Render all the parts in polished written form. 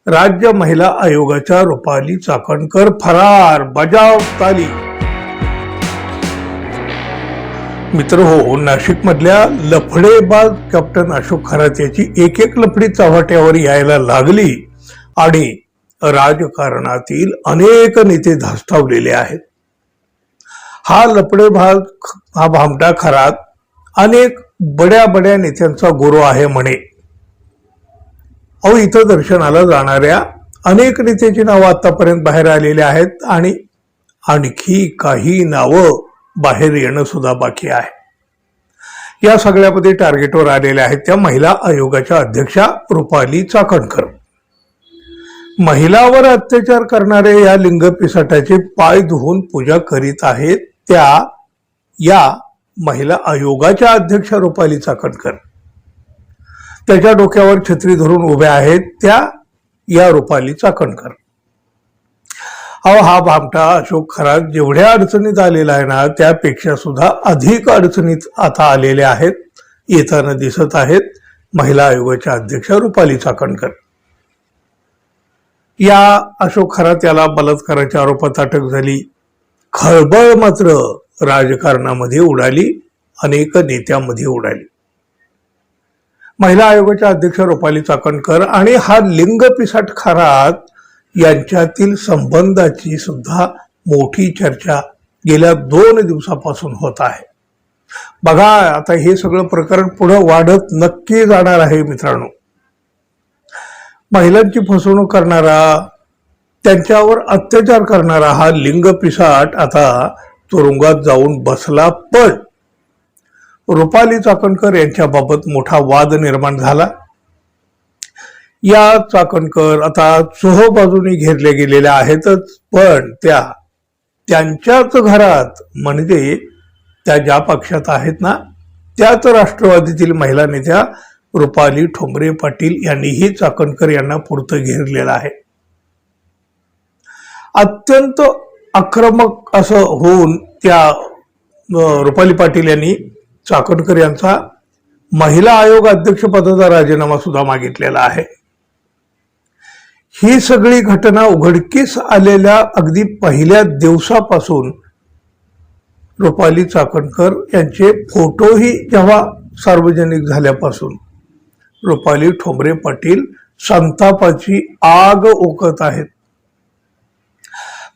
राज्य महिला आयोगाच्या रुपाली चाकणकर फरार, बजाव ताली। मित्र हो, नाशिक मधल्या लफडेबाज कॅप्टन अशोक खरात याची एक एक लफडी चव्हाट्यावर यायला लागली आणि राजकारणातील अनेक नेते धास्तावलेले आहेत। हा लफडेबाज, हा भामटा खरात अनेक बड्या नेत्यांचा गुरु आहे म्हणे। अहो, इथं दर्शनाला जाणाऱ्या अनेक नेत्यांची नावं आतापर्यंत बाहेर आलेली आहेत आणि आणखी काही नावं बाहेर येणं सुद्धा बाकी आहे। या सगळ्यामध्ये टार्गेटवर आलेल्या आहेत त्या महिला आयोगाच्या अध्यक्षा रुपाली चाकणकर। महिलावर अत्याचार करणारे या लिंग पिसाटाचे पाय धुवून पूजा करीत आहेत त्या या महिला आयोगाच्या अध्यक्षा रुपाली चाकणकर। त्याच्या डोक्यावर छत्री धरून उभ्या आहेत त्या या रुपाली चाकणकर। हा भामटा अशोक खरात जेवढ्या अडचणीत आलेला आहे ना, त्यापेक्षा सुद्धा अधिक अडचणीत आता आलेले आहेत, येताना दिसत आहेत महिला आयोगाच्या अध्यक्षा रुपाली चाकणकर। या अशोक खरात याला बलात्काराच्या आरोपात अटक झाली। खळबळ मात्र राजकारणामध्ये उडाली, अनेक नेत्यांमध्ये उडाली। महिला आयोगाच्या अध्यक्षा रुपाली चाकणकर आणि हा लिंग पिसाट खरात यांच्यातील संबंधाची सुद्धा मोठी चर्चा गेल्या 2 दिवसापासून होत आहे। बघा, आता हे सगळं प्रकरण पुढे वाढत नक्की जाणार आहे मित्रांनो। महिलांची फसवणूक करणारा, त्यांच्यावर अत्याचार करणारा हा लिंग पिसाट आता तुरुंगात जाऊन बसला, पण रुपाली चाकणकर यांच्याबाबत मोठा वाद निर्माण झाला। या चाकणकर आता चोहोबाजूने घेरले गेलेल्या आहेतच, पण त्यांच्याच घरात, म्हणजे त्या ज्या पक्षात आहेत ना, त्याच राष्ट्रवादीतील महिला नेत्या रुपाली ठोंबरे पाटील यांनीही चाकणकर यांना पुरतं घेरलेलं आहे। अत्यंत आक्रमक असं होऊन त्या रुपाली पाटील यांनी चाकणकर यांचा महिला आयोग अध्यक्ष पदाचा राजीनामा सुद्धा मागितलेला आहे। ही सगळी घटना उघडकीस आलेल्या अगदी पहिल्या दिवसापासून रुपाली चाकणकर यांचे फोटोही जेव्हा सार्वजनिक झाल्यापासून रुपाली ठोंबरे पाटील संतापाची आग ओकत आहेत।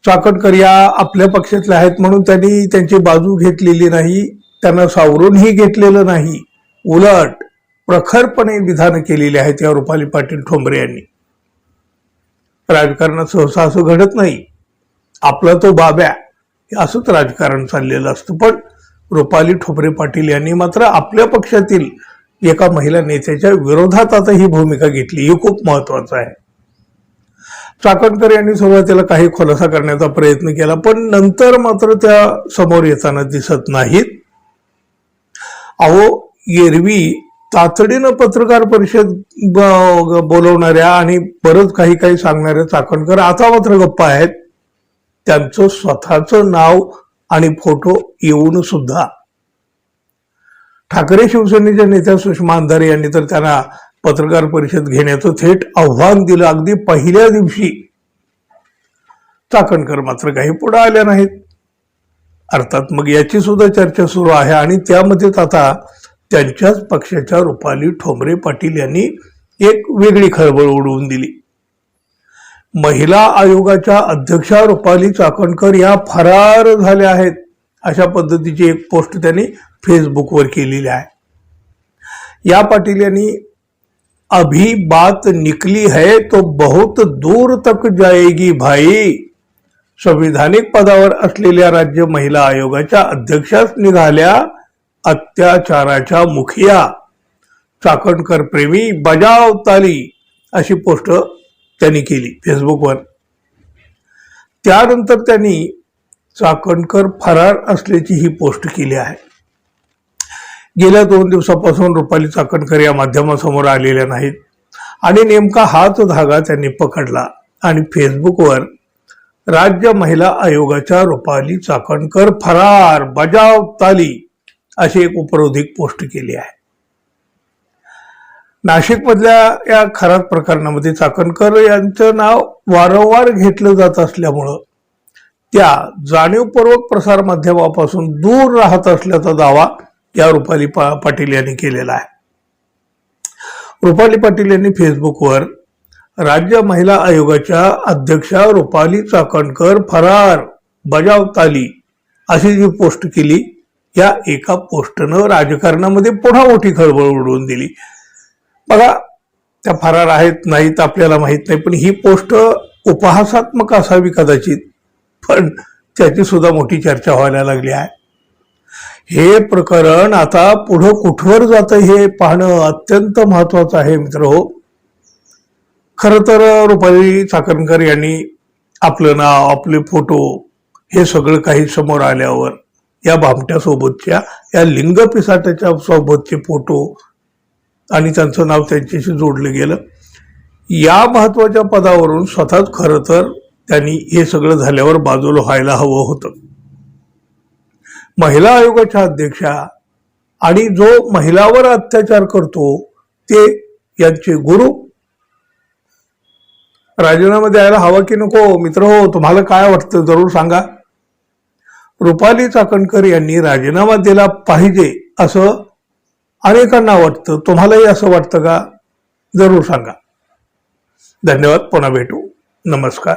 चाकणकर या आपल्या पक्षातल्या आहेत म्हणून त्यांनी त्यांची बाजू घेतलेली नाही, त्यांना सावरूनही घेतलेलं नाही, उलट प्रखरपणे विधान केलेली आहेत या रुपाली पाटील ठोंबरे यांनी। राजकारणात सहसा असं घडत नाही, आपला तो बाब्या असंच राजकारण चाललेलं असतं, पण रुपाली ठोंबरे पाटील यांनी मात्र आपल्या पक्षातील एका महिला नेत्याच्या विरोधात आता ही भूमिका घेतली, हे खूप महत्वाचं आहे। चाकणकर यांनी सुरुवातीला काही खुलासा करण्याचा प्रयत्न केला, पण नंतर मात्र त्या समोर येताना दिसत नाहीत। अहो, एरवी तातडीनं पत्रकार परिषद बोलवणाऱ्या आणि बरंच काही सांगणाऱ्या चाकणकर आता मात्र गप्पा आहेत। त्यांचं स्वतःचं नाव आणि फोटो येऊन सुद्धा ठाकरे शिवसेनेच्या नेत्या सुषमा अंधारे यांनी तर त्यांना पत्रकार परिषद घेण्याचं थेट आव्हान दिलं अगदी पहिल्या दिवशी। चाकणकर मात्र काही पुढे आल्या नाहीत। अर्थात मग याची सुद्धा चर्चा सुरू आहे आणि त्यामध्येच आता त्यांच्याच पक्षाच्या रुपाली ठोंबरे पाटील यांनी एक वेगळी खळबळ उडवून दिली। महिला आयोगाच्या अध्यक्षा रुपाली चाकणकर या फरार झाल्या आहेत, अशा पद्धतीची एक पोस्ट त्यांनी फेसबुकवर केलेली आहे। या पाटील यांनी अभी बात निकली है तो बहुत दूर तक जाएगी भाई। संविधानिक पदावर असलेल्या राज्य महिला आयोगाच्या अध्यक्षाच निघाल्या अत्याचाराच्या मुखिया। चाकणकर प्रेमी, बजाव ताली, अशी पोस्ट त्यांनी केली फेसबुकवर। त्यानंतर त्यांनी चाकणकर फरार असल्याची ही पोस्ट केली आहे। गेल्या 2 दिवसापासून रुपाली चाकणकर या माध्यमासमोर आलेल्या नाहीत आणि नेमका हाच धागा त्यांनी पकडला आणि फेसबुकवर राज्य महिला आयोगाच्या रुपाली चाकणकर फरार, बजाव ताली अशी एक उपरोधिक पोस्ट केली आहे। नाशिकमधल्या या खराब प्रकरणामध्ये चाकणकर यांचं नाव वारंवार घेतलं जात असल्यामुळं त्या जाणीवपूर्वक प्रसारमाध्यमापासून दूर राहत असल्याचा दावा या रुपाली पाटील यांनी केलेला आहे. रुपाली पाटील यांनी फेसबुकवर राज्य महिला आयोगाच्या अध्यक्षा रुपाली चाकणकर फरार बजावताली अशी जी पोस्ट केली, या एका पोस्टनं राजकारणामध्ये पुन्हा मोठी खळबळ उडवून दिली. बघा, त्या फरार आहेत नाहीत आपल्याला माहित नाही, पण ही पोस्ट उपहासात्मक असावी कदाचित, पण त्याची सुद्धा मोठी चर्चा व्हायला लागली आहे. हे प्रकरण आता पुढं कुठवर जातं हे पाहणं अत्यंत महत्वाचं आहे मित्रहो. खरं तर रुपाली चाकणकर यांनी आपलं नाव, आपले फोटो हे सगळं काही समोर आल्यावर या भामट्या सोबतच्या, या लिंग पिसाट्याच्या सोबतचे फोटो आणि त्यांचं नाव त्यांच्याशी जोडलं गेलं. या महत्वाच्या पदावरून स्वतःच खरं तर त्यांनी हे सगळं झाल्यावर बाजूला व्हायला हवं होतं. महिला आयोगाच्या अध्यक्षा आणि जो महिलावर अत्याचार करतो ते यांचे गुरु राजीनामा द्यायला हवा की नको? मित्रहो, तुम्हाला काय वाटतं जरूर सांगा. रुपाली चाकणकर यांनी राजीनामा दिला पाहिजे असं अनेकांना वाटतं. तुम्हालाही असं वाटतं का? जरूर सांगा. धन्यवाद. पुन्हा भेटू. नमस्कार.